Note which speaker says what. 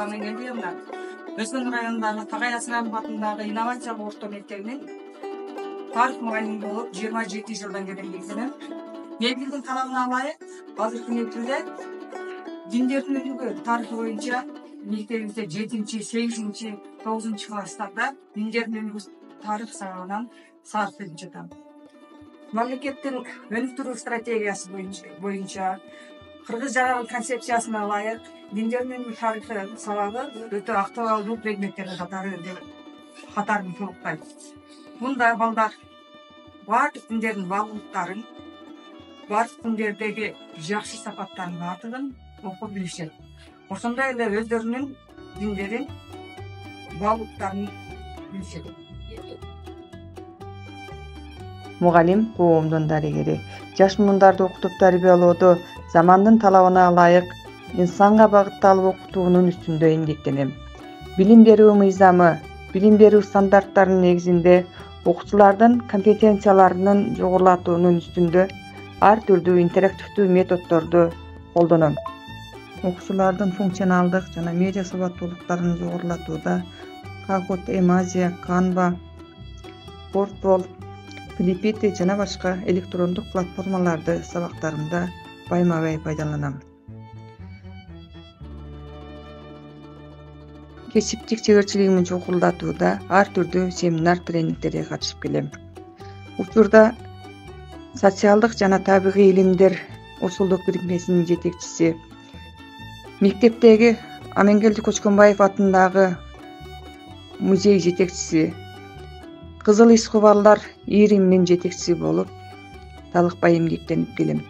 Speaker 1: Амангелдиевна Өскөмен районундағы Тагай Асырапов атындағы инновациялық орто мектебинин тарих мұғалімі болып 27 жылдан келгенмін. Мектептің талабына ылайык азыркы мектепте диндердин өнүгүү тарихы боюнча мектебибизде 7-8, 9 класстарда диндердин өнүгүү тарих сабагынан сабак берип жатам. Мамлекеттин өнүктүрүү стратегиясы боюнча кыргыз жаран концепциясына ылайык диндердин өнүгүү тарихы сабагы өтө актуалдуу предметтердин катарын толуктайт. Мында балдар бардык диндердин баалуулуктарын, бардык диндердеги жакшы сапаттардын бардыгын окуп билишет. Ошондой эле өздөрүнүн диндерин, баалуулуктарын билишет.
Speaker 2: Мугалим коомдун дарыгери. Жаш мундарды окутуп тарбиялоодо замандын талабына ылайык инсанга багытталып окутуунун үстүндө эмгектенем. Билим берүү мыйзамы, билим берүү стандарттарынын негизинде окуучулардын компетенцияларынын жогорулатуунун үстүндө ар түрдүү интерактивдүү методдорду колдоном. Окуучулардын функционалдык жана медиа сабаттуулуктарын жогорулатууда Kahoot, Emazia, Canva, Boardwall, Flipiti жана башка электрондук платформаларды сабактарымда байма-бай пайдаланам. Кесиптик чеберчилигимди жогорулатууда ар түрдүү семинар тренингтерге катышып келем. Учурда социалдык жана табигый илимдер ушулдук бирикмесинин жетекчиси, мектептеги Амангелди Көчкөнбаев атындагы музей жетекчиси, Кызыл Иш балдар ийриминин жетекчиси болуп талыкпай эмгектенип келем.